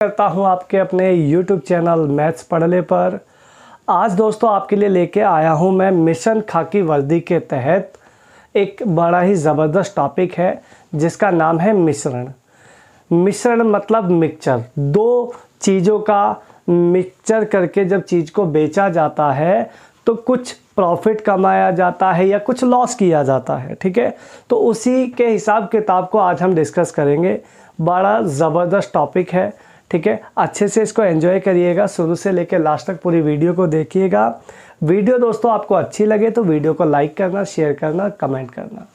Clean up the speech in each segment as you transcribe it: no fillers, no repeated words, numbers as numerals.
करता हूं आपके अपने YouTube चैनल मैथ्स पढ़ले पर। आज दोस्तों आपके लिए लेके आया हूं मैं मिशन खाकी वर्दी के तहत एक बड़ा ही ज़बरदस्त टॉपिक है जिसका नाम है मिश्रण। मिश्रण मतलब मिक्सचर, दो चीज़ों का मिक्सचर करके जब चीज़ को बेचा जाता है तो कुछ प्रॉफिट कमाया जाता है या कुछ लॉस किया जाता है। ठीक है, तो उसी के हिसाब किताब को आज हम डिस्कस करेंगे। बड़ा ज़बरदस्त टॉपिक है। ठीक है, अच्छे से इसको एंजॉय करिएगा, शुरू से लेकर लास्ट तक पूरी वीडियो को देखिएगा। वीडियो दोस्तों आपको अच्छी लगे तो वीडियो को लाइक करना, शेयर करना, कमेंट करना।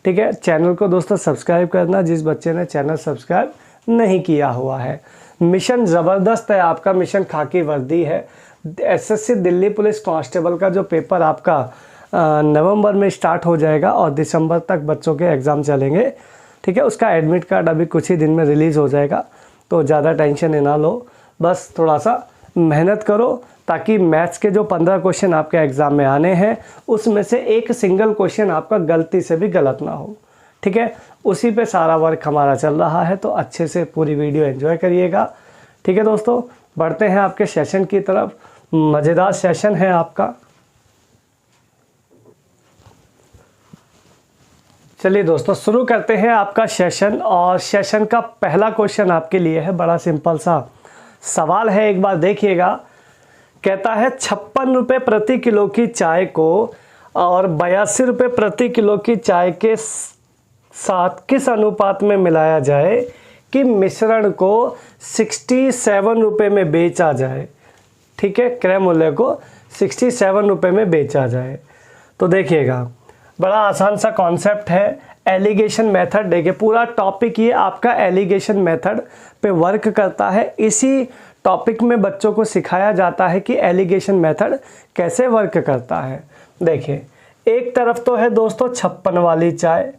ठीक है, चैनल को दोस्तों सब्सक्राइब करना जिस बच्चे ने चैनल सब्सक्राइब नहीं किया हुआ है। मिशन ज़बरदस्त है, आपका मिशन खाकी वर्दी है। एसएससी दिल्ली पुलिस कांस्टेबल का जो पेपर आपका नवंबर में स्टार्ट हो जाएगा और दिसंबर तक बच्चों के एग्ज़ाम चलेंगे। ठीक है, उसका एडमिट कार्ड अभी कुछ ही दिन में रिलीज़ हो जाएगा, तो ज़्यादा टेंशन ना लो, बस थोड़ा सा मेहनत करो ताकि मैथ्स के जो 15 क्वेश्चन आपके एग्ज़ाम में आने हैं उसमें से एक सिंगल क्वेश्चन आपका गलती से भी गलत ना हो। ठीक है, उसी पे सारा वर्क हमारा चल रहा है, तो अच्छे से पूरी वीडियो एंजॉय करिएगा। ठीक है दोस्तों, बढ़ते हैं आपके सेशन की तरफ। मज़ेदार सेशन है आपका। चलिए दोस्तों शुरू करते हैं आपका सेशन। और सेशन का पहला क्वेश्चन आपके लिए है, बड़ा सिंपल सा सवाल है, एक बार देखिएगा। कहता है 56 रुपये प्रति किलो की चाय को और 82 रुपये प्रति किलो की चाय के साथ किस अनुपात में मिलाया जाए कि मिश्रण को 67 रुपये में बेचा जाए। ठीक है, क्रय मूल्य को 67 रुपये में बेचा जाए। तो देखिएगा, बड़ा आसान सा कॉन्सेप्ट है, एलिगेशन मेथड। देखिए पूरा टॉपिक ये आपका एलिगेशन मेथड पे वर्क करता है। इसी टॉपिक में बच्चों को सिखाया जाता है कि एलिगेशन मेथड कैसे वर्क करता है। देखिए एक तरफ तो है दोस्तों 56 वाली चाय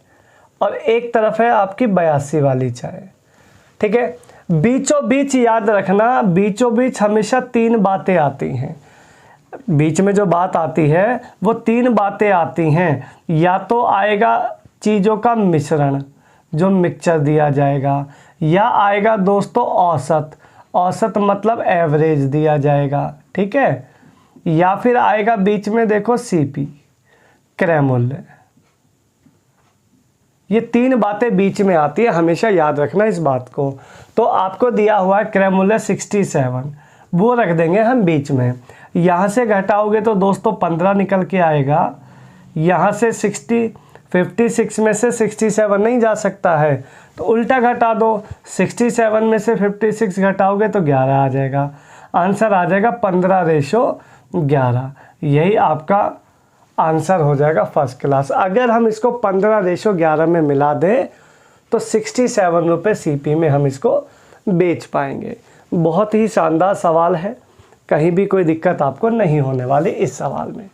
और एक तरफ है आपकी 82 वाली चाय। ठीक है, बीचों बीच याद रखना, बीचों बीच हमेशा तीन बातें आती हैं। बीच में जो बात आती है वो तीन बातें आती हैं। या तो आएगा चीज़ों का मिश्रण जो मिक्सचर दिया जाएगा, या आएगा दोस्तों औसत, औसत मतलब एवरेज दिया जाएगा। ठीक है, या फिर आएगा बीच में देखो सीपी, क्रय मूल्य। ये तीन बातें बीच में आती है, हमेशा याद रखना इस बात को। तो आपको दिया हुआ है क्रय मूल्य 67, वो रख देंगे हम बीच में। यहाँ से घटाओगे तो दोस्तों 15 निकल के आएगा। यहाँ से 56 में से 67 नहीं जा सकता है, तो उल्टा घटा दो, 67 में से 56 घटाओगे तो 11 आ जाएगा। आंसर आ जाएगा 15:11। यही आपका आंसर हो जाएगा फर्स्ट क्लास। अगर हम इसको 15:11 में मिला दें तो 67 रुपये सीपी में हम इसको बेच पाएंगे। बहुत ही शानदार सवाल है, कहीं भी कोई दिक्कत आपको नहीं होने वाली इस सवाल में।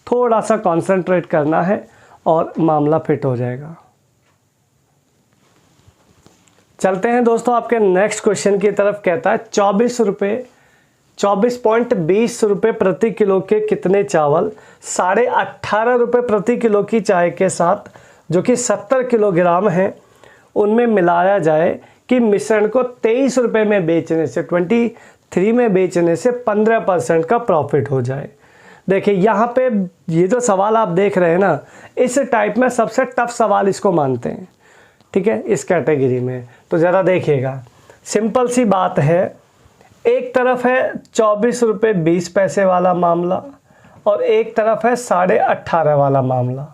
थोड़ा सा कंसंट्रेट करना है और मामला फिट हो जाएगा। चलते हैं दोस्तों आपके नेक्स्ट क्वेश्चन की तरफ। कहता है 24.20 रुपये प्रति किलो के कितने चावल 18.5 रुपये प्रति किलो की चाय के साथ जो कि 70 किलोग्राम है उनमें मिलाया जाए कि मिश्रण को 23 रुपये में बेचने से 23 में बेचने से 15% का प्रॉफिट हो जाए। देखिए यहाँ पे ये जो सवाल आप देख रहे हैं ना, इस टाइप में सबसे टफ सवाल इसको मानते हैं। ठीक है, इस कैटेगरी में तो ज़रा देखिएगा, सिंपल सी बात है। एक तरफ है 24 रुपये 20 पैसे वाला मामला और एक तरफ है 18.5 वाला मामला,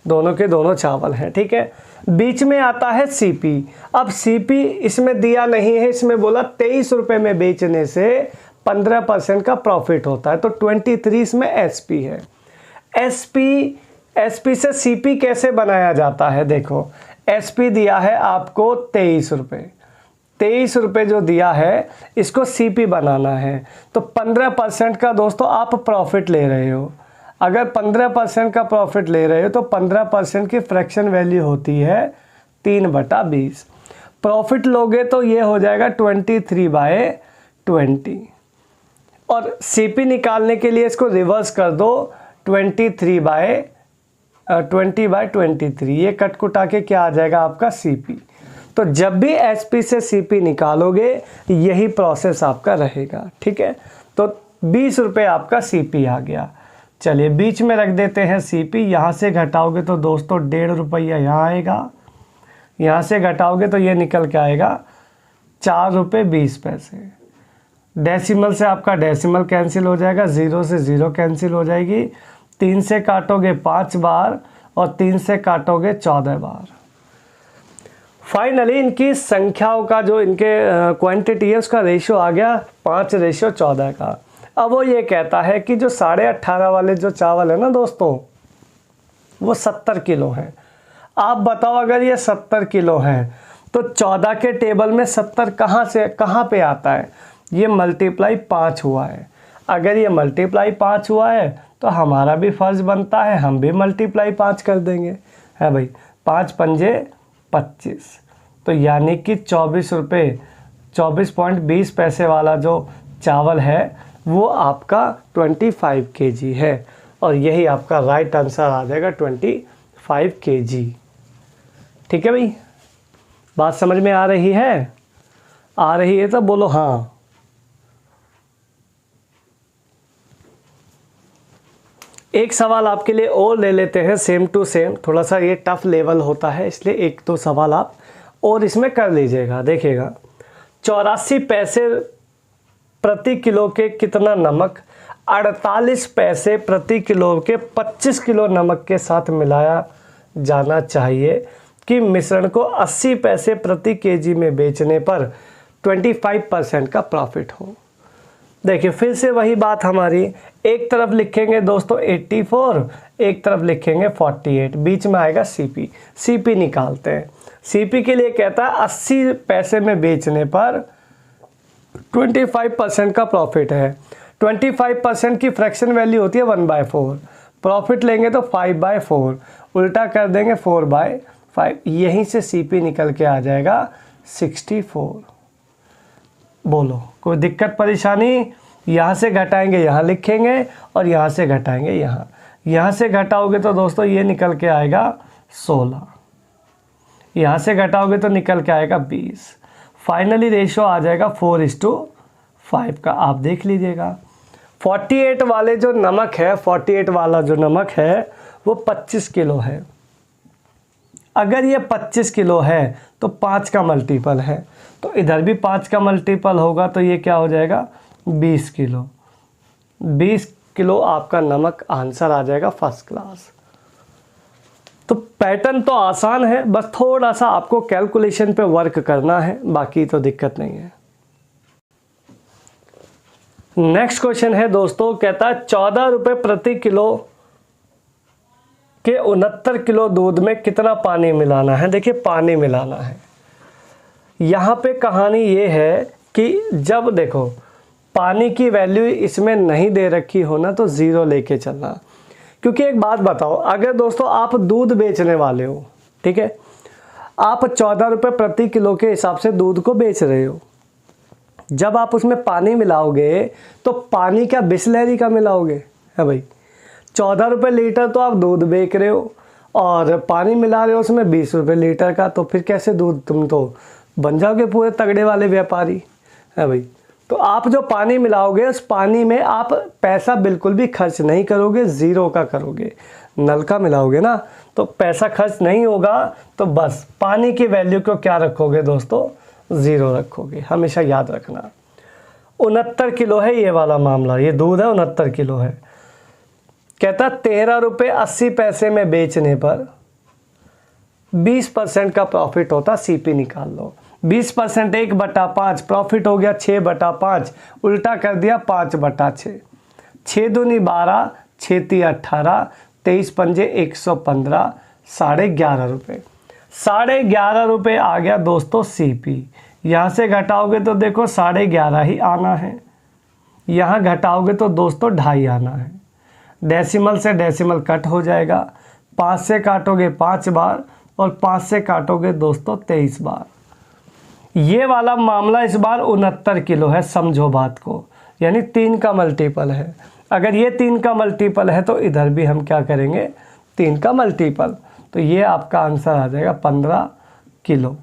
दोनों के दोनों चावल हैं। ठीक है, बीच में आता है सीपी। अब सीपी इसमें दिया नहीं है, इसमें बोला 23 रुपये में बेचने से 15% का प्रॉफिट होता है, तो 23 इसमें एसपी है। एसपी से सीपी कैसे बनाया जाता है? देखो एसपी दिया है आपको 23 रुपये, 23 रुपये जो दिया है इसको सीपी बनाना है, तो 15% का दोस्तों आप प्रॉफिट ले रहे हो। अगर 15% का प्रॉफिट ले रहे हो तो 15% की फ्रैक्शन वैल्यू होती है 3/20। प्रॉफिट लोगे तो ये हो जाएगा 23/20। और सीपी निकालने के लिए इसको रिवर्स कर दो, 20/23। ये कट कुटा के क्या आ जाएगा आपका सीपी। तो जब भी एसपी से सीपी निकालोगे यही प्रोसेस आपका रहेगा, ठीक है। तो 20 रुपये आपका सीपी आ गया। चलिए बीच में रख देते हैं सीपी। यहाँ से घटाओगे तो दोस्तों 1.5 रुपया यहाँ आएगा, यहाँ से घटाओगे तो ये निकल के आएगा 4 रुपये 20 पैसे। डेसिमल से आपका डेसिमल कैंसिल हो जाएगा, 0 से 0 कैंसिल हो जाएगी, 3 से काटोगे 5 बार और 3 से काटोगे 14 बार। फाइनली इनकी संख्याओं का जो इनके क्वांटिटी है उसका रेशियो आ गया 5:14 का। अब वो ये कहता है कि जो 18.5 वाले जो चावल है ना दोस्तों वो 70 किलो है। आप बताओ अगर ये 70 किलो है तो 14 के टेबल में 70 कहाँ पे आता है? ये मल्टीप्लाई 5 हुआ है। अगर ये मल्टीप्लाई 5 हुआ है तो हमारा भी फर्ज बनता है हम भी मल्टीप्लाई 5 कर देंगे, है भाई। 5 पंजे 25, तो यानी कि 24 रुपये 24.20 पैसे वाला जो चावल है वो आपका 25 kg है। और यही आपका राइट आंसर आ जाएगा 25 kg। ठीक है भाई, बात समझ में आ रही है? आ रही है तो बोलो हाँ। एक सवाल आपके लिए और ले लेते हैं सेम टू सेम। थोड़ा सा ये टफ लेवल होता है इसलिए 1-2 सवाल आप और इसमें कर लीजिएगा। देखिएगा 84 पैसे प्रति किलो के कितना नमक 48 पैसे प्रति किलो के 25 किलो नमक के साथ मिलाया जाना चाहिए कि मिश्रण को 80 पैसे प्रति केजी में बेचने पर 25% का प्रॉफिट हो। देखिए फिर से वही बात हमारी, एक तरफ लिखेंगे दोस्तों 84, एक तरफ लिखेंगे 48, बीच में आएगा सीपी। सीपी निकालते हैं। सीपी के लिए कहता है 80 पैसे में बेचने पर 25% का प्रॉफिट है। 25% की फ्रैक्शन वैल्यू होती है 1/4। प्रॉफिट लेंगे तो 5/4, उल्टा कर देंगे 4/5। यहीं से सीपी निकल के आ जाएगा 64। बोलो कोई दिक्कत परेशानी? यहाँ से घटाएंगे यहाँ लिखेंगे और यहाँ से घटाएंगे यहाँ। यहाँ से घटाओगे तो दोस्तों ये निकल के आएगा 16, यहाँ से घटाओगे तो निकल के आएगा 20। फाइनली रेशो आ जाएगा 4:5 का। आप देख लीजिएगा 48 वाले जो नमक है, 48 वाला जो नमक है वो 25 किलो है। अगर ये 25 किलो है तो 5 का मल्टीपल है, तो इधर भी 5 का मल्टीपल होगा तो ये क्या हो जाएगा 20 किलो। 20 किलो आपका नमक आंसर आ जाएगा फर्स्ट क्लास। तो पैटर्न तो आसान है, बस थोड़ा सा आपको कैलकुलेशन पे वर्क करना है, बाकी तो दिक्कत नहीं है। नेक्स्ट क्वेश्चन है दोस्तों, कहता है 14 रुपये प्रति किलो के 69 किलो दूध में कितना पानी मिलाना है? देखिए पानी मिलाना है। यहाँ पे कहानी ये है कि जब देखो पानी की वैल्यू इसमें नहीं दे रखी हो ना तो 0 लेके चलना। क्योंकि एक बात बताओ, अगर दोस्तों आप दूध बेचने वाले हो, ठीक है, आप 14 रुपये प्रति किलो के हिसाब से दूध को बेच रहे हो, जब आप उसमें पानी मिलाओगे तो पानी क्या बिसलेरी का मिलाओगे? है भाई, 14 रुपये लीटर तो आप दूध बेच रहे हो और पानी मिला रहे हो उसमें 20 रुपये लीटर का, तो फिर कैसे दूध, तुम तो बन जाओगे पूरे तगड़े वाले व्यापारी। है भाई, तो आप जो पानी मिलाओगे उस पानी में आप पैसा बिल्कुल भी खर्च नहीं करोगे, 0 का करोगे। नल का मिलाओगे ना तो पैसा खर्च नहीं होगा, तो बस पानी की वैल्यू को क्या रखोगे दोस्तों? 0 रखोगे, हमेशा याद रखना। 69 किलो है ये वाला मामला, ये दूध है 69 किलो है। कहता 13 रुपये 80 पैसे में बेचने पर 20% का प्रॉफिट होता। सीपी निकाल लो। 20% 1/5 प्रॉफिट हो गया 6/5, उल्टा कर दिया 5/6। 6 दूनी 12, 6 तिया 18, 23 पंजे 115, 11.5 रुपये। 11.5 रुपये आ गया दोस्तों सीपी। यहाँ से घटाओगे तो देखो 11.5 ही आना है, यहाँ घटाओगे तो दोस्तों 2.5 आना है। डेसिमल से डेसिमल कट हो जाएगा, 5 से काटोगे 5 बार और 5 से काटोगे दोस्तों 23 बार। ये वाला मामला इस बार 69 किलो है, समझो बात को, यानी 3 का मल्टीपल है। अगर ये 3 का मल्टीपल है तो इधर भी हम क्या करेंगे 3 का मल्टीपल, तो ये आपका आंसर आ जाएगा 15 किलो।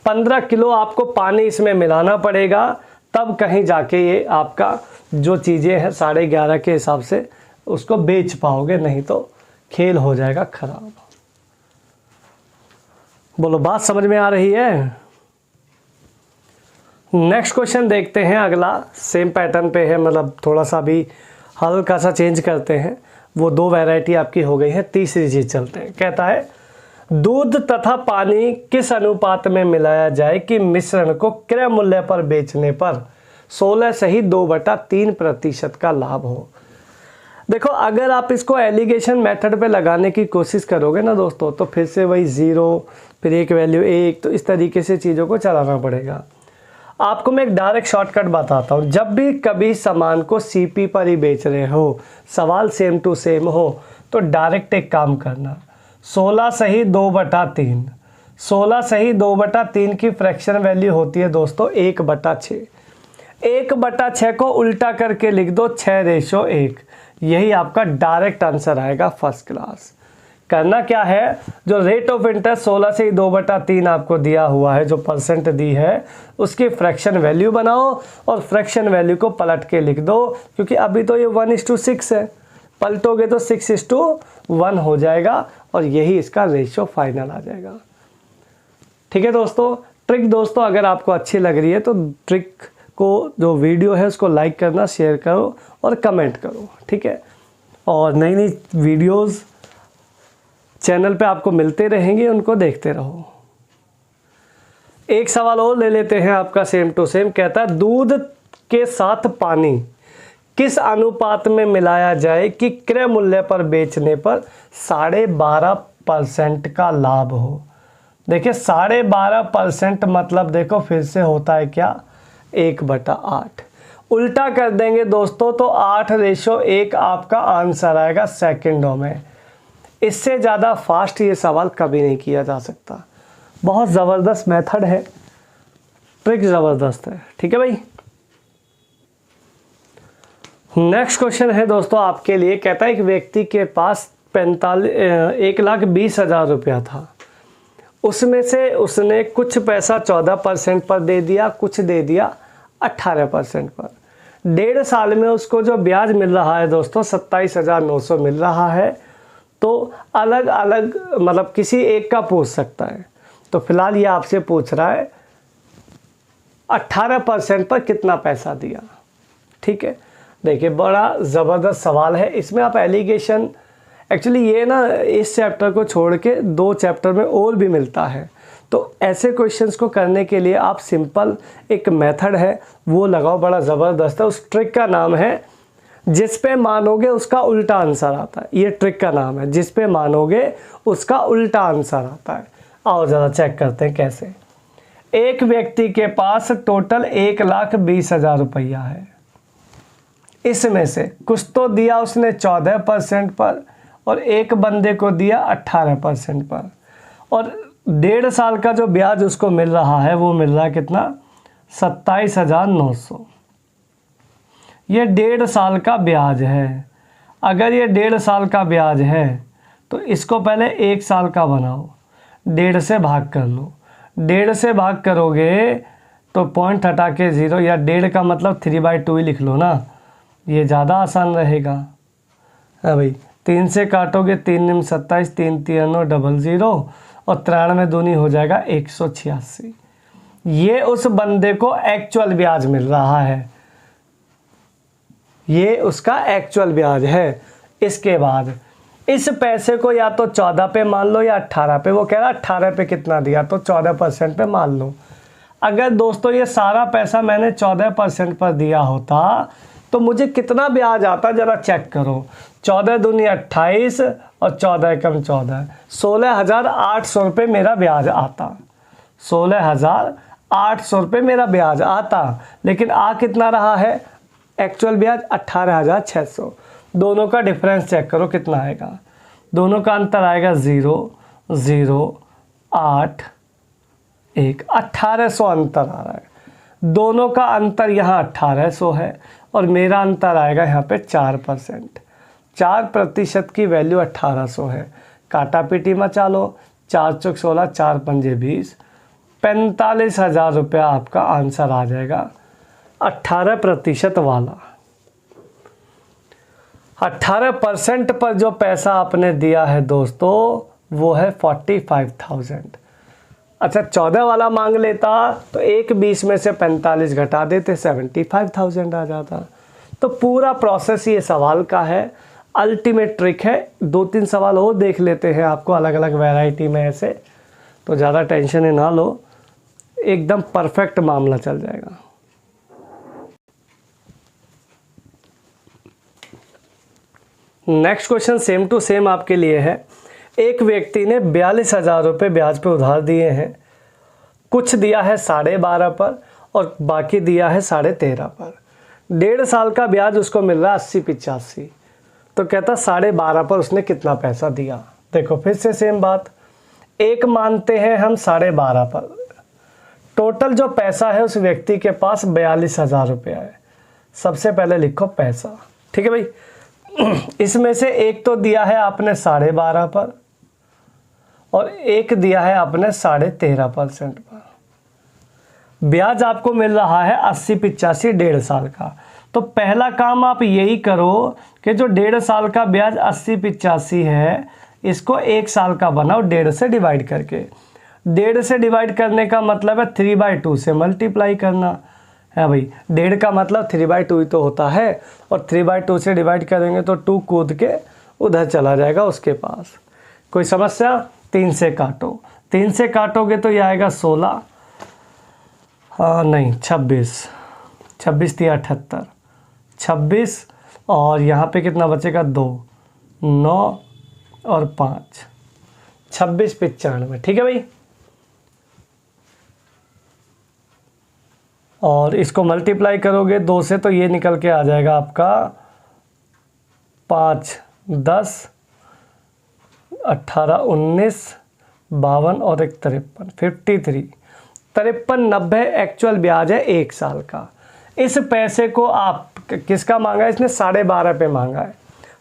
15 किलो आपको पानी इसमें मिलाना पड़ेगा, तब कहीं जाके ये आपका जो चीज़ें हैं 11.5 के हिसाब से उसको बेच पाओगे, नहीं तो खेल हो जाएगा खराब। बोलो बात समझ में आ रही है? नेक्स्ट क्वेश्चन देखते हैं। अगला सेम पैटर्न पे है, मतलब थोड़ा सा भी हल्का सा चेंज करते हैं। वो 2 वैरायटी आपकी हो गई है, तीसरी चीज़ चलते हैं। कहता है दूध तथा पानी किस अनुपात में मिलाया जाए कि मिश्रण को क्रय मूल्य पर बेचने पर 16 सही 2/3% का लाभ हो। देखो, अगर आप इसको एलिगेशन मेथड पे लगाने की कोशिश करोगे ना दोस्तों, तो फिर से वही 0 फिर एक वैल्यू 1, तो इस तरीके से चीज़ों को चलाना पड़ेगा। आपको मैं एक डायरेक्ट शॉर्टकट बताता हूँ। जब भी कभी सामान को सीपी पर ही बेच रहे हो, सवाल सेम टू सेम हो, तो डायरेक्ट एक काम करना, 16 सही 2/3। 16 सही 2/3 की फ्रैक्शन वैल्यू होती है दोस्तों 1/6। 1/6 को उल्टा करके लिख दो 6:1। यही आपका डायरेक्ट आंसर आएगा फर्स्ट क्लास। करना क्या है, जो रेट ऑफ इंटरेस्ट 16 से 2/3 आपको दिया हुआ है, जो परसेंट दी है, उसकी फ्रैक्शन वैल्यू बनाओ और फ्रैक्शन वैल्यू को पलट के लिख दो, क्योंकि अभी तो ये 1:6 है, पलटोगे तो 6:1 हो जाएगा और यही इसका रेशियो फाइनल आ जाएगा। ठीक है दोस्तों। ट्रिक दोस्तों अगर आपको अच्छी लग रही है तो ट्रिक को जो वीडियो है उसको लाइक करना, शेयर करो और कमेंट करो, ठीक है। और नई नई वीडियोस चैनल पे आपको मिलते रहेंगे, उनको देखते रहो। एक सवाल और ले लेते हैं आपका सेम टू सेम। कहता है दूध के साथ पानी किस अनुपात में मिलाया जाए कि क्रय मूल्य पर बेचने पर 12.5% का लाभ हो। देखिए 12.5% मतलब देखो फिर से होता है क्या, 1/8। उल्टा कर देंगे दोस्तों तो 8:1 आपका आंसर आएगा सेकंडों में। इससे ज़्यादा फास्ट ये सवाल कभी नहीं किया जा सकता। बहुत ज़बरदस्त मेथड है, ट्रिक ज़बरदस्त है, ठीक है भाई। नेक्स्ट क्वेश्चन है दोस्तों आपके लिए। कहता है एक व्यक्ति के पास 1,20,000 रुपया था, उसमें से उसने कुछ पैसा 14% पर दे दिया, कुछ दे दिया 18% पर। 1.5 साल में उसको जो ब्याज मिल रहा है दोस्तों 27,900 मिल रहा है। तो अलग अलग मतलब किसी एक का पूछ सकता है, तो फिलहाल ये आपसे पूछ रहा है 18% पर कितना पैसा दिया, ठीक है। देखिए बड़ा ज़बरदस्त सवाल है। इसमें आप एलिगेशन, एक्चुअली ये ना इस चैप्टर को छोड़ के 2 चैप्टर में और भी मिलता है, तो ऐसे क्वेश्चंस को करने के लिए आप सिंपल एक मेथड है वो लगाओ, बड़ा ज़बरदस्त है। उस ट्रिक का नाम है जिस पे मानोगे उसका उल्टा आंसर आता है। ये ट्रिक का नाम है, जिस पे मानोगे उसका उल्टा आंसर आता है। आओ ज़रा चेक करते हैं कैसे। एक व्यक्ति के पास टोटल 1,20,000 रुपया है, इसमें से कुछ तो दिया उसने 14% पर और एक बंदे को दिया 18% पर, और 1.5 साल का जो ब्याज उसको मिल रहा है वो मिल रहा है कितना, 27,900। ये 1.5 साल का ब्याज है। अगर ये 1.5 साल का ब्याज है तो इसको पहले 1 साल का बनाओ, 1.5 से भाग कर लो। 1.5 से भाग करोगे तो पॉइंट हटा के 0, या 1.5 का मतलब 3/2 ही लिख लो ना, ये ज़्यादा आसान रहेगा। है भाई, 3 से काटोगे 3 निम 27, 3 3 00 और 93 दूनी हो जाएगा 186। ये उस बंदे को एक्चुअल ब्याज मिल रहा है, ये उसका एक्चुअल ब्याज है। इसके बाद इस पैसे को या तो 14 पे मान लो या 18 पे। वो कह रहा है 18 पे कितना दिया, तो 14% पे मान लो। अगर दोस्तों ये सारा पैसा मैंने 14% पर दिया होता तो मुझे कितना ब्याज आता, ज़रा चेक करो। 14 दूनी 28 और 14 कम 14, 16,800 रुपये मेरा ब्याज आता। 16,800 रुपये मेरा ब्याज आता, लेकिन आ कितना रहा है एक्चुअल ब्याज, 18,600। दोनों का डिफरेंस चेक करो कितना आएगा। दोनों का अंतर आएगा 0 0 8 1, 1800 अंतर आ रहा है। दोनों का अंतर यहाँ 1800 है और मेरा अंतर आएगा यहाँ पे 4%। 4% की वैल्यू 1800 है। काटा पीटी मचा लो, 4 चौक 16, 4 पंजे 20, 45,000 रुपया आपका आंसर आ जाएगा 18% वाला। 18% पर जो पैसा आपने दिया है दोस्तों वो है 45,000। अच्छा 14 वाला मांग लेता तो एक 20 में से 45 घटा देते 75,000 आ जाता। तो पूरा प्रोसेस ये सवाल का है, अल्टीमेट ट्रिक है। 2-3 सवाल और देख लेते हैं आपको अलग अलग वैरायटी में ऐसे, तो ज़्यादा टेंशन ना लो, एकदम परफेक्ट मामला चल जाएगा। Next question same to same आपके लिए है। एक व्यक्ति ने 42,000 रुपये ब्याज पे उधार दिए हैं, कुछ दिया है 12.5 पर और बाकी दिया है 13.5 पर। 1.5 साल का ब्याज उसको मिल रहा है 80-85। तो कहता 12.5 पर उसने कितना पैसा दिया। देखो फिर से सेम बात, एक मानते हैं हम 12.5 पर, टोटल जो पैसा है उस व्यक्ति के पास 42,000 रुपया है। सबसे पहले लिखो पैसा, ठीक है भाई। इसमें से एक तो दिया है आपने 12.5 पर और एक दिया है आपने 13.5% पर। ब्याज आपको मिल रहा है 80-85 1.5 साल का। तो पहला काम आप यही करो कि जो 1.5 साल का ब्याज 80-85 है इसको 1 साल का बनाओ 1.5 से डिवाइड करके। 1.5 से डिवाइड करने का मतलब है 3/2 से मल्टीप्लाई करना है भाई। 1.5 का मतलब 3/2 ही तो होता है और 3/2 से डिवाइड करेंगे तो 2 कूद के उधर चला जाएगा उसके पास। कोई समस्या? 3 से काटो, 3 से काटोगे तो ये आएगा 16, नहीं 26, 26 × 78, 26 और यहाँ पे कितना बचेगा 2, 9 और 5, 26-95, ठीक है भाई। और इसको मल्टीप्लाई करोगे 2 से तो ये निकल के आ जाएगा आपका 5, 10, 18, 19, 52 और 1 53, 53, 53-90 एक्चुअल ब्याज है 1 साल का। इस पैसे को आप किसका मांगा है? इसने 12.5 पे मांगा है।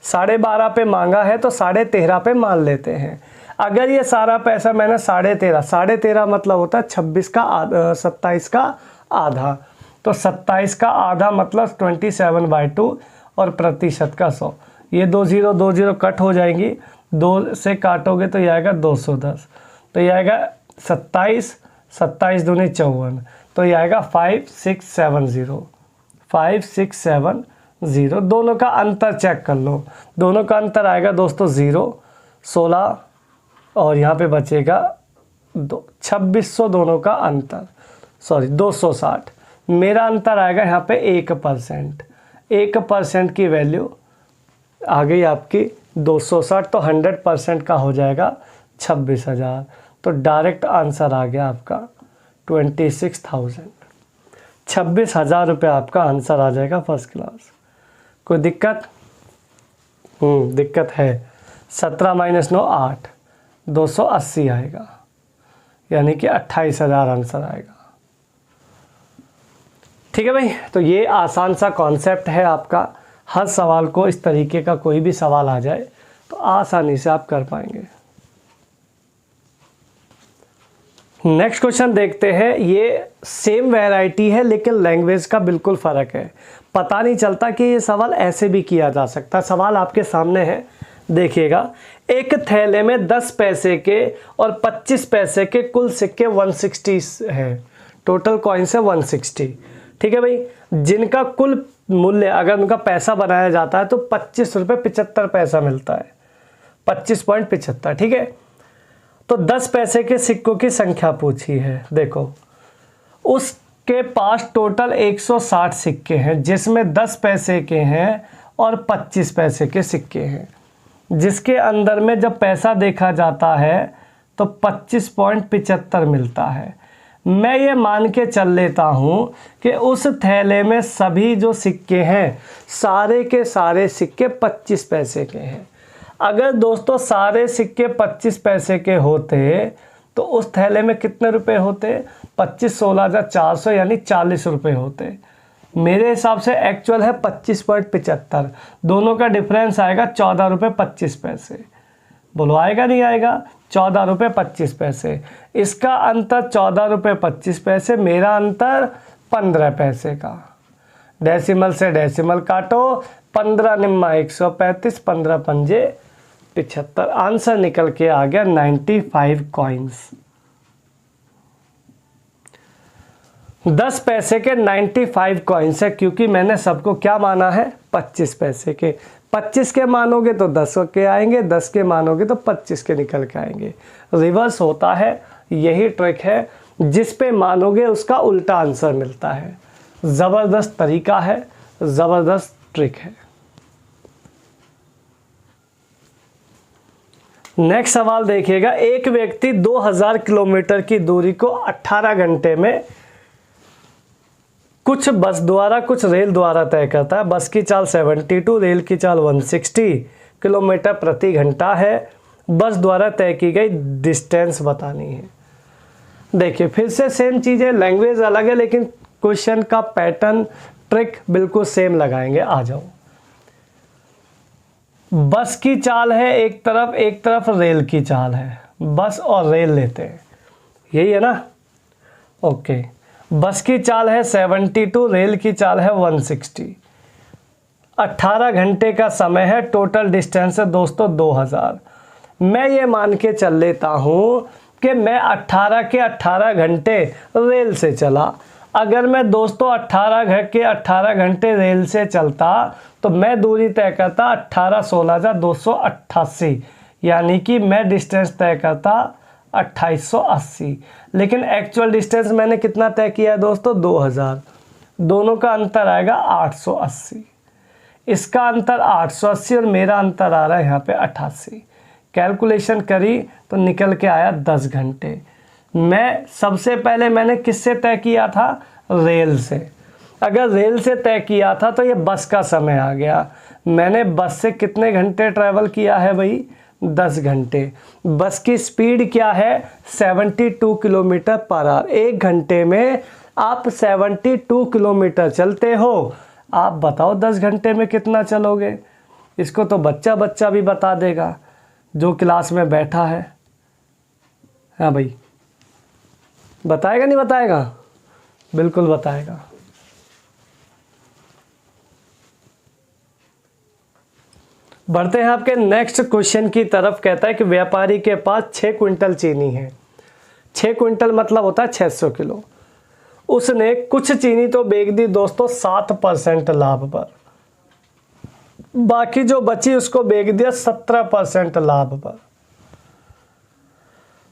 12.5 पे मांगा है तो 13.5 पे मान लेते हैं। अगर ये सारा पैसा मैंने 13.5 मतलब होता है 27 का आधा, तो 27 का आधा मतलब 27/2 और प्रतिशत का 100। ये 2 0 कट हो जाएंगी, 2 से काटोगे तो ये आएगा 210, तो ये आएगा 27, 27 दूनी 54, तो ये आएगा 5670, 5670। दोनों का अंतर चेक कर लो, दोनों का अंतर आएगा दोस्तों 0, 16 और यहाँ पे बचेगा 2600, दोनों का अंतर 260। मेरा अंतर आएगा यहाँ पे 1%, 1% की वैल्यू आ गई आपकी 260, तो 100% का हो जाएगा 26,000। तो डायरेक्ट आंसर आ गया आपका 26,000। 26,000 रुपये आपका आंसर आ जाएगा फर्स्ट क्लास। कोई दिक्कत? दिक्कत है। 17 - 9 8, 280 आएगा, यानी कि 28,000 आंसर आएगा। ठीक है भाई, तो ये आसान सा कॉन्सेप्ट है आपका। हर सवाल को इस तरीके का कोई भी सवाल आ जाए तो आसानी से आप कर पाएंगे। नेक्स्ट क्वेश्चन देखते हैं। ये सेम वैरायटी है लेकिन लैंग्वेज का बिल्कुल फ़र्क है। पता नहीं चलता कि ये सवाल ऐसे भी किया जा सकता। सवाल आपके सामने है, देखिएगा। एक थैले में 10 पैसे के और 25 पैसे के कुल सिक्के 160 है। टोटल कॉइन्स है 160। ठीक है भाई, जिनका कुल मूल्य अगर उनका पैसा बनाया जाता है तो 25 रुपये 75 पैसा मिलता है, 25.75। ठीक है, तो 10 पैसे के सिक्कों की संख्या पूछी है। देखो, उसके पास टोटल 160 सिक्के हैं, जिसमें 10 पैसे के हैं और 25 पैसे के सिक्के हैं, जिसके अंदर में जब पैसा देखा जाता है तो 25.75 मिलता है। मैं ये मान के चल लेता हूँ कि उस थैले में सभी जो सिक्के हैं सारे के सारे सिक्के 25 पैसे के हैं। अगर दोस्तों सारे सिक्के 25 पैसे के होते तो उस थैले में कितने रुपए होते? 25 16 400 यानी 40 रुपये होते। मेरे हिसाब से एक्चुअल है 25.75। दोनों का डिफरेंस आएगा 14 रुपये 25 पैसे। बोलो आएगा नहीं आएगा? 14 रुपये 25 पैसे। इसका अंतर 14 रुपये 25 पैसे, मेरा अंतर 15 पैसे का। डेसिमल से डेसिमल काटो, 15 निम्मा 135, 15 पंजे 75। आंसर निकल के आ गया 95 कॉइन्स। 10 पैसे के 95 कॉइन्स है, क्योंकि मैंने सबको क्या माना है? 25 पैसे के। 25 के मानोगे तो 10 के आएंगे, 10 के मानोगे तो 25 के निकल के आएंगे। रिवर्स होता है, यही ट्रिक है। जिस पे मानोगे उसका उल्टा आंसर मिलता है। ज़बरदस्त तरीका है, ज़बरदस्त ट्रिक है। नेक्स्ट सवाल देखिएगा। एक व्यक्ति 2000 किलोमीटर की दूरी को 18 घंटे में कुछ बस द्वारा कुछ रेल द्वारा तय करता है। बस की चाल 72, रेल की चाल 160 किलोमीटर प्रति घंटा है। बस द्वारा तय की गई डिस्टेंस बतानी है। देखिए फिर से सेम चीज़ है, लैंग्वेज अलग है लेकिन क्वेश्चन का पैटर्न ट्रिक बिल्कुल सेम लगाएंगे। आ जाओ। बस की चाल है एक तरफ रेल की चाल है। बस और रेल लेते हैं, यही है ना? ओके। बस की चाल है 72, रेल की चाल है 160। 18 घंटे का समय है, टोटल डिस्टेंस है दोस्तों 2000। मैं ये मान के चल लेता हूँ कि मैं 18 के 18 घंटे रेल से चला। अगर मैं दोस्तों 18 घंटे रेल से चलता तो मैं दूरी तय करता 18 16 288, यानी कि मैं डिस्टेंस तय करता 2880। लेकिन एक्चुअल डिस्टेंस मैंने कितना तय किया है दोस्तों? 2000। दोनों का अंतर आएगा 880। इसका अंतर 880 और मेरा अंतर आ रहा है यहाँ पे 88। कैलकुलेशन करी तो निकल के आया 10 घंटे। मैं सबसे पहले मैंने किससे तय किया था? रेल से। अगर रेल से तय किया था तो ये बस का समय आ गया। मैंने बस से कितने घंटे ट्रैवल किया है भाई? 10 घंटे। बस की स्पीड क्या है? 72 किलोमीटर पर आवर। 1 घंटे में आप 72 किलोमीटर चलते हो। आप बताओ 10 घंटे में कितना चलोगे? इसको तो बच्चा भी बता देगा जो क्लास में बैठा है। हाँ भाई, बताएगा नहीं बताएगा? बिल्कुल बताएगा। बढ़ते हैं आपके नेक्स्ट क्वेश्चन की तरफ। कहता है कि व्यापारी के पास 6 क्विंटल चीनी है। 6 क्विंटल मतलब होता है 600 किलो। उसने कुछ चीनी तो बेच दी दोस्तों 7% लाभ पर, बाकी जो बची उसको बेच दिया 17% लाभ पर।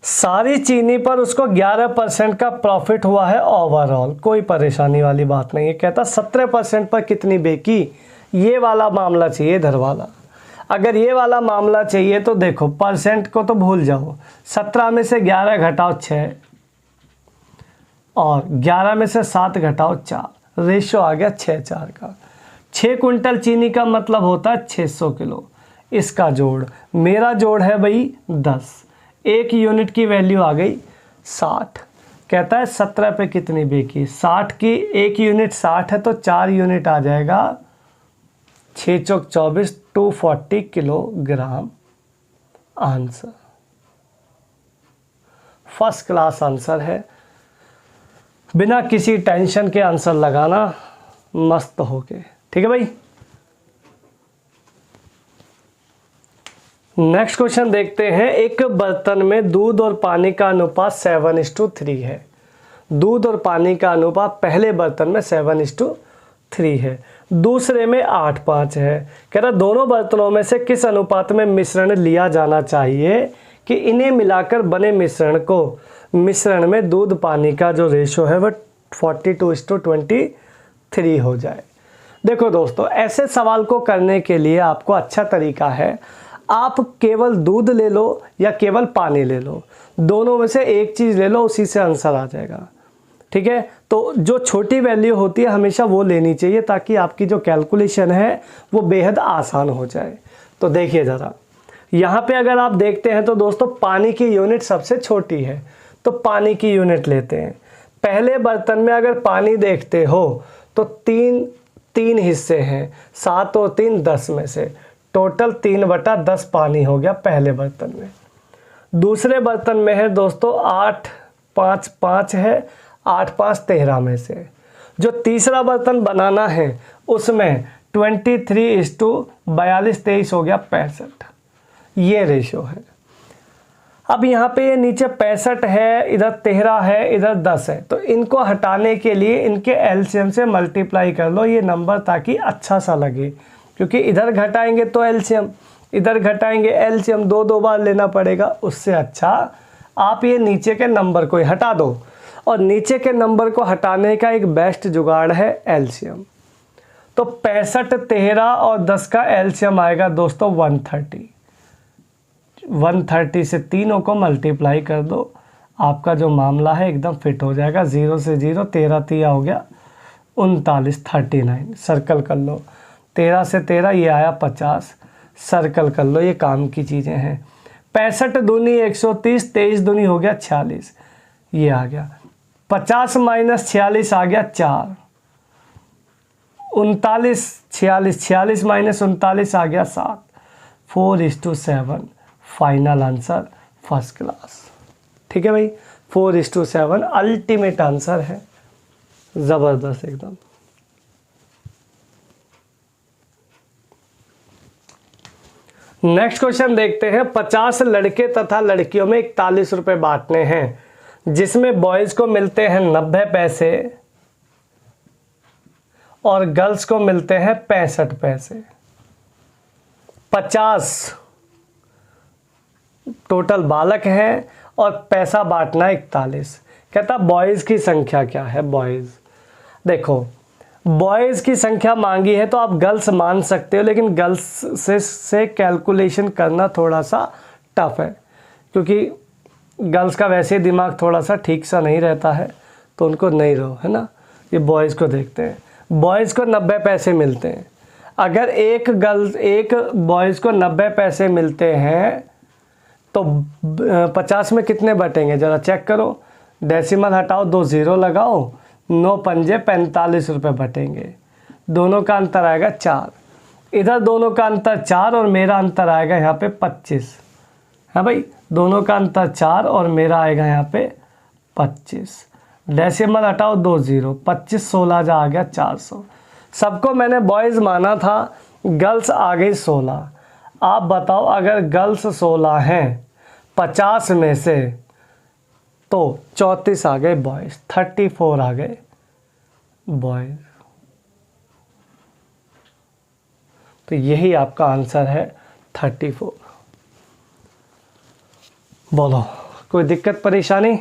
सारी चीनी पर उसको 11% का प्रॉफिट हुआ है ओवरऑल। कोई परेशानी वाली बात नहीं है। कहता 17% पर कितनी बेची? ये वाला मामला चाहिए इधर वाला। अगर ये वाला मामला चाहिए तो देखो परसेंट को तो भूल जाओ। 17 में से 11 घटाओ 6 और 11 में से 7 घटाओ 4, रेशो आ गया 6:4 का। 6 क्विंटल चीनी का मतलब होता है 600 किलो। इसका जोड़, मेरा जोड़ है भाई 10। 1 यूनिट की वैल्यू आ गई 60। कहता है 17 पे कितनी बेची? 60 की 1 यूनिट 60 है तो 4 यूनिट आ जाएगा 6 चौक 24, 240 kilogram. Answer first class answer है। बिना किसी टेंशन के आंसर लगाना, मस्त होके। ठीक है भाई। नेक्स्ट क्वेश्चन देखते हैं। एक बर्तन में दूध और पानी का अनुपात 7:3 है। दूध और पानी का अनुपात पहले बर्तन में 7:3 है, दूसरे में 8:5 है। कह रहा दोनों बर्तनों में से किस अनुपात में मिश्रण लिया जाना चाहिए कि इन्हें मिलाकर बने मिश्रण में दूध पानी का जो रेशो है वह 42:23 हो जाए। देखो दोस्तों, ऐसे सवाल को करने के लिए आपको अच्छा तरीका है, आप केवल दूध ले लो या केवल पानी ले लो, दोनों में से एक चीज़ ले लो, उसी से आंसर आ जाएगा। ठीक है, तो जो छोटी वैल्यू होती है हमेशा वो लेनी चाहिए ताकि आपकी जो कैलकुलेशन है वो बेहद आसान हो जाए। तो देखिए ज़रा, यहाँ पे अगर आप देखते हैं तो दोस्तों पानी की यूनिट सबसे छोटी है, तो पानी की यूनिट लेते हैं। पहले बर्तन में अगर पानी देखते हो तो तीन हिस्से हैं, 7 और 3 10 में से टोटल 3/10 पानी हो गया पहले बर्तन में। दूसरे बर्तन में है दोस्तों 8 5 5 है, 8 5 13 में से। जो तीसरा बर्तन बनाना है उसमें 23:42 23 हो गया 65, ये रेशो है। अब यहाँ पे ये नीचे 65 है, इधर 13 है, इधर 10 है, तो इनको हटाने के लिए इनके एलसीएम से मल्टीप्लाई कर लो ये नंबर, ताकि अच्छा सा लगे, क्योंकि इधर घटाएंगे तो एलसीएम, इधर घटाएंगे एलसीएम, दो बार लेना पड़ेगा। उससे अच्छा आप ये नीचे के नंबर को ही हटा दो, और नीचे के नंबर को हटाने का एक बेस्ट जुगाड़ है एलसीएम। तो 65, 13 और 10 का एलसीएम आएगा दोस्तों 130। 130 से तीनों को मल्टीप्लाई कर दो, आपका जो मामला है एकदम फिट हो जाएगा। 0 से 0, 13 तिया हो गया 39, 39 सर्कल कर लो। 13 से 13 ये आया 50, सर्कल कर लो, ये काम की चीज़ें हैं। 65 दूनी 130, 23 दूनी हो गया 46, ये आ गया। 50 माइनस 46 आ गया 4, 39 46, 46 माइनस 39 आ गया 7, 4:7, फाइनल आंसर फर्स्ट क्लास। ठीक है भाई, 4:7 अल्टीमेट आंसर है, ज़बरदस्त एकदम। नेक्स्ट क्वेश्चन देखते हैं। 50 लड़के तथा लड़कियों में 41 रुपए बांटने हैं, जिसमें बॉयज को मिलते हैं 90 पैसे और गर्ल्स को मिलते हैं 65 पैसे। 50 टोटल बालक हैं और पैसा बांटना 41। कहता बॉयज की संख्या क्या है। बॉयज देखो, बॉयज़ की संख्या मांगी है तो आप गर्ल्स मान सकते हो, लेकिन गर्ल्स से कैलकुलेशन करना थोड़ा सा टफ है, क्योंकि गर्ल्स का वैसे दिमाग थोड़ा सा ठीक सा नहीं रहता है, तो उनको नहीं रहो, है ना। ये बॉयज़ को देखते हैं। बॉयज़ को 90 पैसे मिलते हैं। अगर एक बॉयज़ को 90 पैसे मिलते हैं तो 50 में कितने बटेंगे ज़रा चेक करो। डेसिमल हटाओ, 2 0 लगाओ, 9 पंजे 45 रुपये बटेंगे। दोनों का अंतर आएगा 4, इधर दोनों का अंतर 4 और मेरा अंतर आएगा यहाँ पे 25। हाँ भाई, दोनों का अंतर 4 और मेरा आएगा यहाँ पे 25। डेसिमल हटाओ, 2 0, 25 16 जा आ गया 400। सबको मैंने बॉयज़ माना था, गर्ल्स आ गई 16। आप बताओ, अगर गर्ल्स 16 हैं 50 में से, तो 34 आ गए बॉयज़, 34 आ गए बॉयज़। तो यही आपका आंसर है 34। बोलो, कोई दिक्कत परेशानी?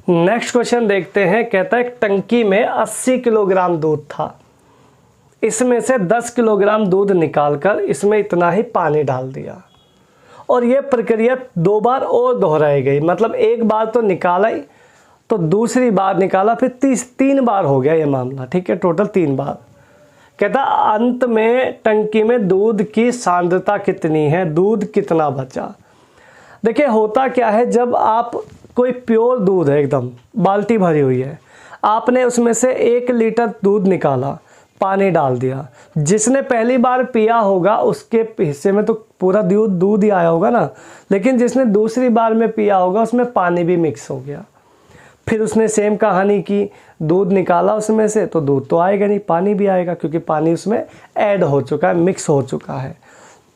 नेक्स्ट क्वेश्चन देखते हैं। कहता है एक टंकी में 80 किलोग्राम दूध था, इसमें से 10 किलोग्राम दूध निकालकर इसमें इतना ही पानी डाल दिया, और ये प्रक्रिया 2 बार और दोहराई गई। मतलब एक बार तो निकाला ही, तो दूसरी बार निकाला, फिर 3 बार हो गया ये मामला। ठीक है, टोटल 3 बार। कहता अंत में टंकी में दूध की सांद्रता कितनी है, दूध कितना बचा। देखिए होता क्या है, जब आप कोई प्योर दूध है, एकदम बाल्टी भरी हुई है, आपने उसमें से 1 लीटर दूध निकाला, पानी डाल दिया। जिसने पहली बार पिया होगा उसके हिस्से में तो पूरा दूध ही आया होगा ना, लेकिन जिसने दूसरी बार में पिया होगा उसमें पानी भी मिक्स हो गया। फिर उसने सेम कहानी की, दूध निकाला उसमें से, तो दूध तो आएगा नहीं, पानी भी आएगा, क्योंकि पानी उसमें ऐड हो चुका है, मिक्स हो चुका है।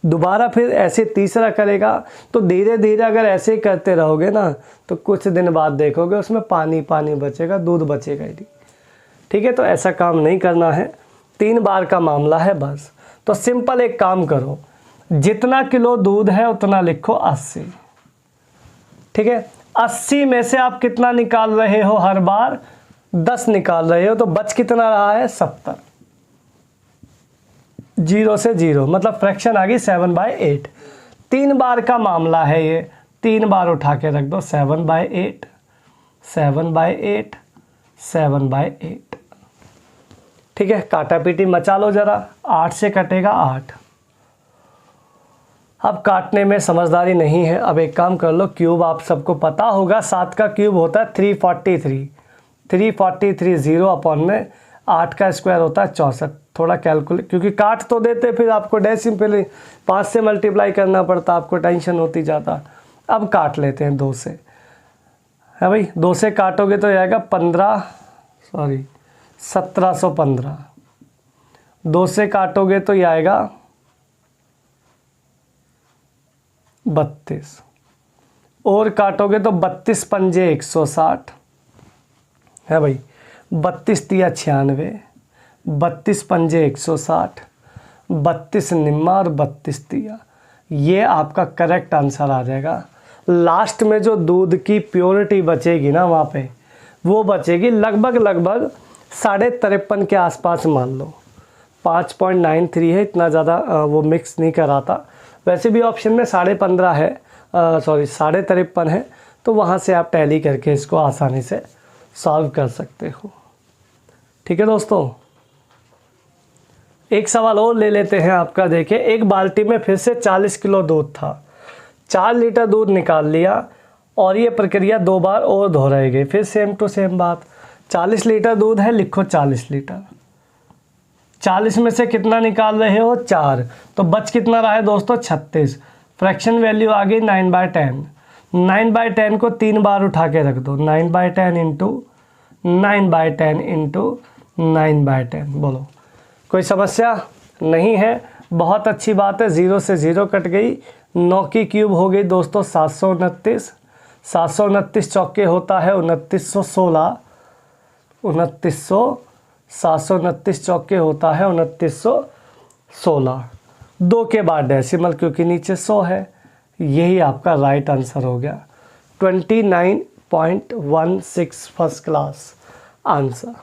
दोबारा फिर ऐसे तीसरा करेगा, तो धीरे धीरे अगर ऐसे ही करते रहोगे ना, तो कुछ दिन बाद देखोगे उसमें पानी बचेगा, दूध बचेगा ही नहीं। ठीक है, तो ऐसा काम नहीं करना है, 3 बार का मामला है बस। तो सिंपल एक काम करो, जितना किलो दूध है उतना लिखो 80। ठीक है, 80 में से आप कितना निकाल रहे हो, हर बार 10 निकाल रहे हो, तो बच कितना रहा है 70। 0 से 0 मतलब फ्रैक्शन आ गई 7/8। 3 बार का मामला है ये, 3 बार उठा के रख दो, 7/8 7/8 7/8। ठीक है, काटा पीटी मचा लो जरा, 8 से कटेगा 8। अब काटने में समझदारी नहीं है, अब एक काम कर लो, क्यूब आप सबको पता होगा, 7 का क्यूब होता है 343। 343 0 अपॉन में 8 का स्क्वायर होता है 64। थोड़ा कैलकुलेट, क्योंकि काट तो देते फिर आपको डेसिमल 5 से मल्टीप्लाई करना पड़ता, आपको टेंशन होती ज़्यादा। अब काट लेते हैं 2 से, है भाई। 2 से काटोगे तो आएगा 1715। 2 से काटोगे तो ये आएगा 32, और काटोगे तो 32 पंजे 160, है भाई। 32 तिया 96, 32 पंजे 160, 32 निम्मा और 32 तिया, ये आपका करेक्ट आंसर आ जाएगा। लास्ट में जो दूध की प्योरिटी बचेगी ना, वहाँ पे वो बचेगी लगभग 53.5 के आसपास, मान लो 5.93 है, इतना ज़्यादा वो मिक्स नहीं करा था। वैसे भी ऑप्शन में 15.5 है, 53.5 है, तो वहाँ से आप टैली करके इसको आसानी से सॉल्व कर सकते हो। ठीक है दोस्तों, एक सवाल और ले लेते हैं आपका। देखिए, एक बाल्टी में फिर से 40 किलो दूध था, 4 लीटर दूध निकाल लिया, और ये प्रक्रिया 2 बार और दोहराई गई। फिर सेम टू सेम बात, 40 लीटर दूध है, लिखो 40 लीटर। 40 में से कितना निकाल रहे हो? 4, तो बच कितना रहा है दोस्तों? 36। फ्रैक्शन वैल्यू आ गई 9/10। 9/10 को 3 बार उठा के रख दो, 9/10 इंटू 9/10 इंटू 9/10। बोलो, कोई समस्या नहीं है? बहुत अच्छी बात है। 0 से 0 कट गई, 9 की क्यूब हो गई दोस्तों 729। 729 चौके होता है 2916। 729 चौके होता है 2916। 2 के बाद डेसिमल, क्योंकि नीचे 100 है। यही आपका राइट आंसर हो गया, 29.16 फर्स्ट क्लास आंसर।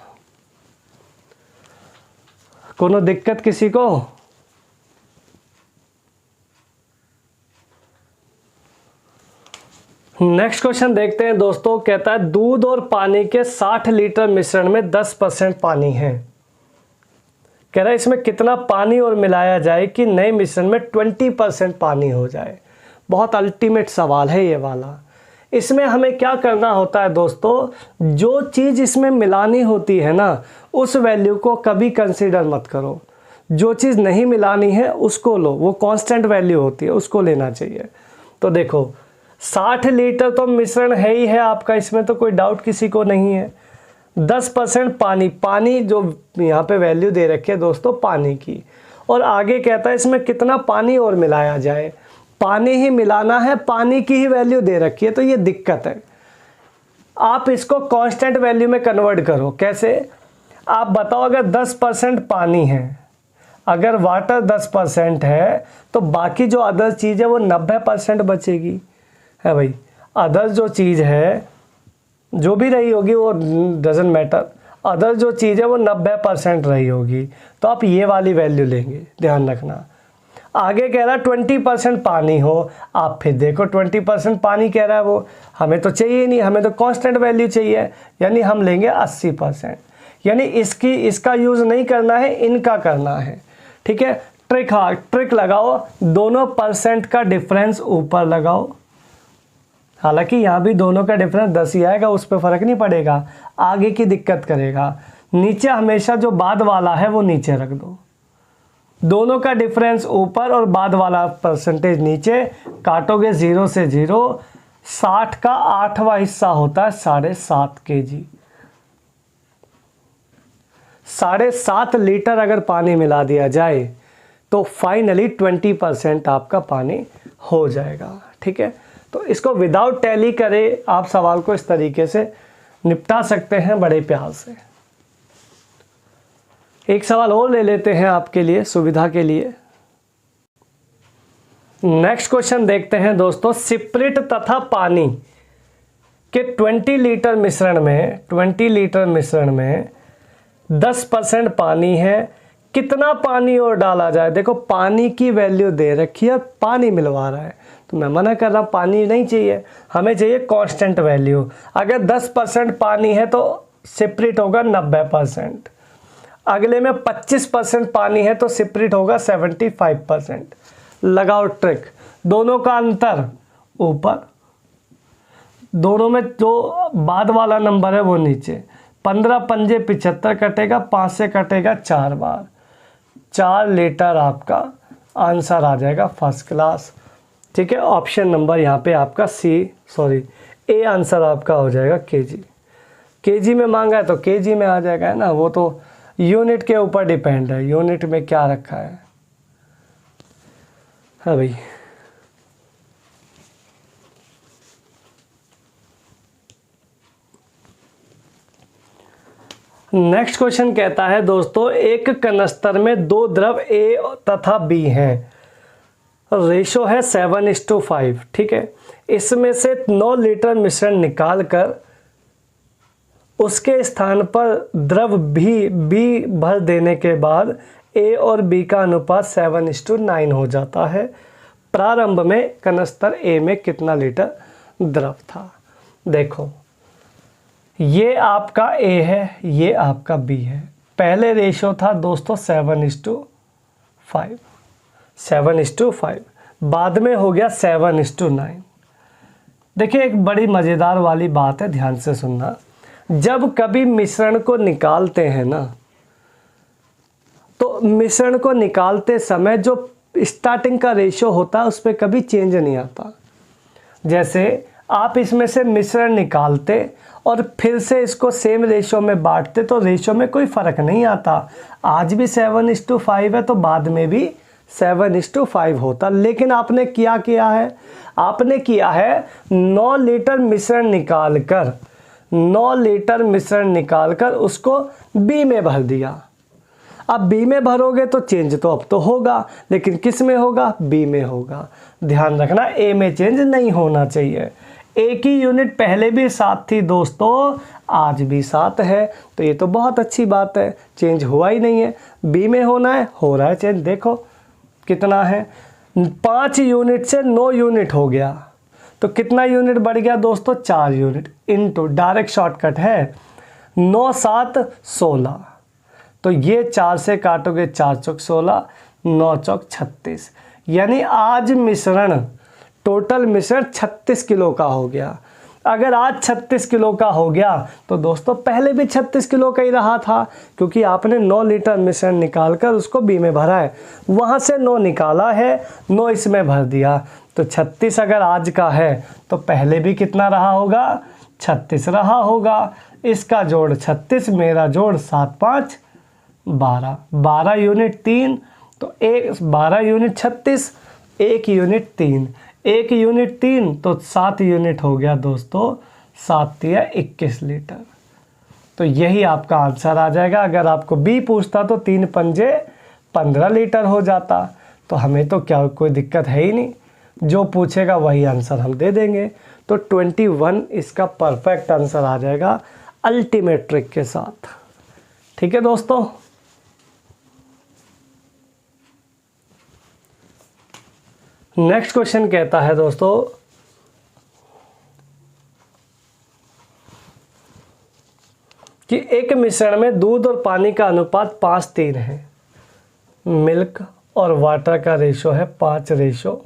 कोनो दिक्कत किसी को? नेक्स्ट क्वेश्चन देखते हैं दोस्तों। कहता है दूध और पानी के 60 लीटर मिश्रण में 10% पानी है। कह रहा है इसमें कितना पानी और मिलाया जाए कि नए मिश्रण में 20% पानी हो जाए। बहुत अल्टीमेट सवाल है ये वाला। इसमें हमें क्या करना होता है दोस्तों, जो चीज़ इसमें मिलानी होती है ना, उस वैल्यू को कभी कंसीडर मत करो। जो चीज़ नहीं मिलानी है उसको लो, वो कांस्टेंट वैल्यू होती है, उसको लेना चाहिए। तो देखो 60 लीटर तो मिश्रण है ही है आपका, इसमें तो कोई डाउट किसी को नहीं है। 10% पानी, पानी जो यहाँ पे वैल्यू दे रखी है दोस्तों पानी की, और आगे कहता है इसमें कितना पानी और मिलाया जाए। पानी ही मिलाना है, पानी की ही वैल्यू दे रखी है, तो ये दिक्कत है। आप इसको कांस्टेंट वैल्यू में कन्वर्ट करो। कैसे? आप बताओ, अगर 10% पानी है, अगर वाटर 10% है, तो बाकी जो अदर चीज़ है वो 90% बचेगी, है भाई। अदर जो चीज़ है, जो भी रही होगी वो डजंट मैटर, अदर जो चीज़ है वो 90% रही होगी, तो आप ये वाली वैल्यू लेंगे, ध्यान रखना। आगे कह रहा है 20% पानी हो, आप फिर देखो 20% पानी कह रहा है वो, हमें तो चाहिए नहीं, हमें तो कांस्टेंट वैल्यू चाहिए, यानी हम लेंगे 80%। यानी इसका यूज़ नहीं करना है, इनका करना है। ठीक है, ट्रिक लगाओ, दोनों परसेंट का डिफरेंस ऊपर लगाओ। हालांकि यहाँ भी दोनों का डिफरेंस 10 ही आएगा, उस पर फ़र्क नहीं पड़ेगा, आगे की दिक्कत करेगा। नीचे हमेशा जो बाद वाला है वो नीचे रख दो, दोनों का डिफरेंस ऊपर और बाद वाला परसेंटेज नीचे। काटोगे 0 से 0, 60 का 8वां हिस्सा होता है 7.5 kg। 7.5 लीटर अगर पानी मिला दिया जाए तो फाइनली 20% आपका पानी हो जाएगा। ठीक है, तो इसको विदाउट टैली करे आप सवाल को इस तरीके से निपटा सकते हैं बड़े प्यार से। एक सवाल और ले लेते हैं आपके लिए, सुविधा के लिए। नेक्स्ट क्वेश्चन देखते हैं दोस्तों। स्पिरिट तथा पानी के 20 लीटर मिश्रण में 10% पानी है, कितना पानी और डाला जाए? देखो पानी की वैल्यू दे रखी है, पानी मिलवा रहा है, तो मैं मना कर रहा हूँ, पानी नहीं चाहिए, हमें चाहिए कांस्टेंट वैल्यू। अगर 10% पानी है तो स्पिरिट होगा 90%। अगले में 25% पानी है तो स्पिरिट होगा 75%। लगाओ ट्रिक, दोनों का अंतर ऊपर, दोनों में जो बाद वाला नंबर है वो नीचे, 15 पंजे 75 कटेगा, 5 से कटेगा 4 बार, 4 लीटर आपका आंसर आ जाएगा फर्स्ट क्लास। ठीक है, ऑप्शन नंबर यहाँ पे आपका ए आंसर आपका हो जाएगा केजी। केजी में मांगा है तो केजी में आ जाएगा, है ना, वो तो यूनिट के ऊपर डिपेंड है, यूनिट में क्या रखा है। हाँ भाई, नेक्स्ट क्वेश्चन कहता है दोस्तों, एक कनस्तर में 2 द्रव ए तथा बी हैं, रेशो है 7:5। ठीक है, इसमें से 9 लीटर मिश्रण निकाल कर उसके स्थान पर द्रव बी भर देने के बाद ए और बी का अनुपात 7:9 हो जाता है। प्रारंभ में कनस्तर ए में कितना लीटर द्रव था। देखो, ये आपका ए है, ये आपका बी है। पहले रेशो था दोस्तों 7:5, 7:5, बाद में हो गया 7:9। देखिए, एक बड़ी मज़ेदार वाली बात है, ध्यान से सुनना। जब कभी मिश्रण को निकालते हैं ना, तो मिश्रण को निकालते समय जो स्टार्टिंग का रेशो होता है उस पर कभी चेंज नहीं आता। जैसे आप इसमें से मिश्रण निकालते और फिर से इसको सेम रेशो में बांटते तो रेशो में कोई फ़र्क नहीं आता। आज भी 7:5 है तो बाद में भी 7:5 होता। लेकिन आपने किया है, आपने किया है 9 लीटर मिश्रण निकाल कर उसको बी में भर दिया। अब बी में भरोगे तो चेंज तो अब तो होगा, लेकिन किस में होगा, बी में होगा। ध्यान रखना, ए में चेंज नहीं होना चाहिए। ए की यूनिट पहले भी 7 थी दोस्तों, आज भी 7 है, तो ये तो बहुत अच्छी बात है, चेंज हुआ ही नहीं है। बी में होना है, हो रहा है चेंज। देखो कितना है, 5 यूनिट से 9 यूनिट हो गया, तो कितना यूनिट बढ़ गया दोस्तों, 4 यूनिट। इनटू डायरेक्ट शॉर्टकट है, 9 7 16, तो ये 4 से काटोगे 4 चौक 16, 9 चौक 36, यानी आज मिश्रण, टोटल मिश्रण 36 किलो का हो गया। अगर आज 36 किलो का हो गया तो दोस्तों पहले भी 36 किलो का ही रहा था, क्योंकि आपने 9 लीटर मिश्रण निकालकर उसको बी में भरा है, वहाँ से 9 निकाला है, 9 इसमें भर दिया, तो 36 अगर आज का है तो पहले भी कितना रहा होगा, 36 रहा होगा। इसका जोड़ 36, मेरा जोड़ 7 5 12, 12 यूनिट 3, तो 12 यूनिट 36, 1 यूनिट 3, 1 यूनिट 3, तो 7 यूनिट हो गया दोस्तों, 7 या 21 लीटर। तो यही आपका आंसर आ जाएगा। अगर आपको बी पूछता तो 3 पंजे 15 लीटर हो जाता, तो हमें तो क्या कोई दिक्कत है ही नहीं, जो पूछेगा वही आंसर हम दे देंगे। तो 21 इसका परफेक्ट आंसर आ जाएगा अल्टीमेट ट्रिक के साथ। ठीक है दोस्तों, नेक्स्ट क्वेश्चन कहता है दोस्तों, कि एक मिश्रण में दूध और पानी का अनुपात 5:3 है, मिल्क और वाटर का रेशो है 5:3।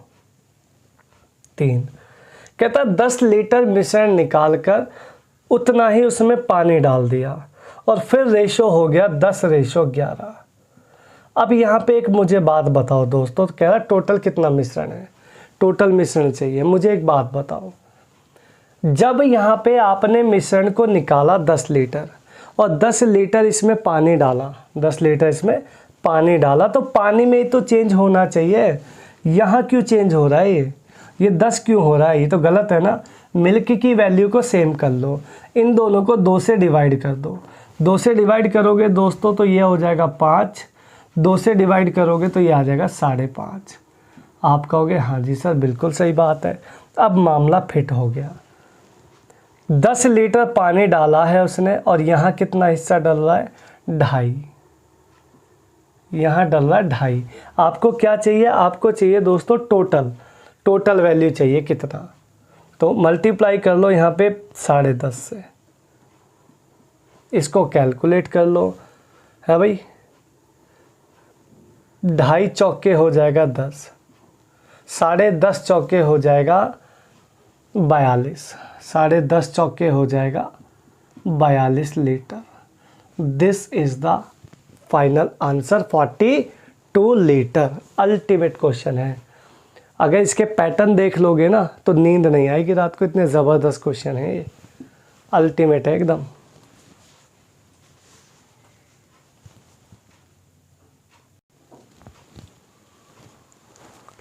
कहता 10 लीटर मिश्रण निकालकर उतना ही उसमें पानी डाल दिया और फिर रेशो हो गया 10:11। अब यहाँ पे एक मुझे बात बताओ दोस्तों, तो कह रहा टोटल कितना मिश्रण है, टोटल मिश्रण चाहिए। मुझे एक बात बताओ, जब यहाँ पे आपने मिश्रण को निकाला 10 लीटर और 10 लीटर इसमें पानी डाला, 10 लीटर इसमें पानी डाला, तो पानी में ही तो चेंज होना चाहिए। यहाँ क्यों चेंज हो रहा है, ये 10 क्यों हो रहा है, ये तो गलत है ना। मिल्क की वैल्यू को सेम कर लो, इन दोनों को 2 से डिवाइड कर दो। 2 से डिवाइड करोगे दोस्तों तो ये हो जाएगा 5, 2 से डिवाइड करोगे तो ये आ जाएगा 5.5। आप कहोगे हाँ जी सर बिल्कुल सही बात है। अब मामला फिट हो गया, 10 लीटर पानी डाला है उसने और यहाँ कितना हिस्सा डल रहा है, 2.5, यहाँ डल रहा है 2.5। आपको क्या चाहिए, आपको चाहिए दोस्तों टोटल वैल्यू चाहिए कितना, तो मल्टीप्लाई कर लो यहाँ पे 10.5 से, इसको कैलकुलेट कर लो। है भाई, 2.5 चौके हो जाएगा 10, 10.5 चौके हो जाएगा 42, 10.5 चौके हो जाएगा 42 litre. This is the final answer 42 litre. Ultimate question है। अगर इसके पैटर्न देख लोगे ना तो नींद नहीं आएगी रात को, इतने ज़बरदस्त क्वेश्चन है ये। अल्टीमेट है एकदम।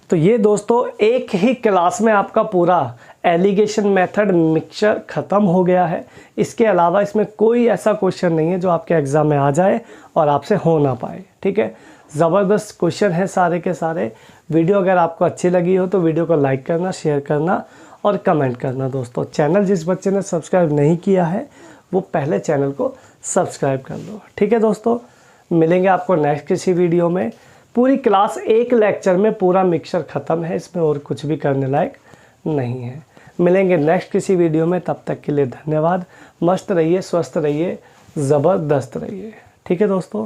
तो ये दोस्तों एक ही क्लास में आपका पूरा एलिगेशन मेथड मिक्सचर ख़त्म हो गया है। इसके अलावा इसमें कोई ऐसा क्वेश्चन नहीं है जो आपके एग्ज़ाम में आ जाए और आपसे हो ना पाए। ठीक है, ज़बरदस्त क्वेश्चन है सारे के सारे। वीडियो अगर आपको अच्छी लगी हो तो वीडियो को लाइक करना, शेयर करना और कमेंट करना। दोस्तों चैनल जिस बच्चे ने सब्सक्राइब नहीं किया है वो पहले चैनल को सब्सक्राइब कर लो। ठीक है दोस्तों, मिलेंगे आपको नेक्स्ट किसी वीडियो में। पूरी क्लास एक लेक्चर में पूरा मिक्सचर ख़त्म है, इसमें और कुछ भी करने लायक नहीं है। मिलेंगे नेक्स्ट किसी वीडियो में, तब तक के लिए धन्यवाद। मस्त रहिए, स्वस्थ रहिए, ज़बरदस्त रहिए। ठीक है दोस्तों।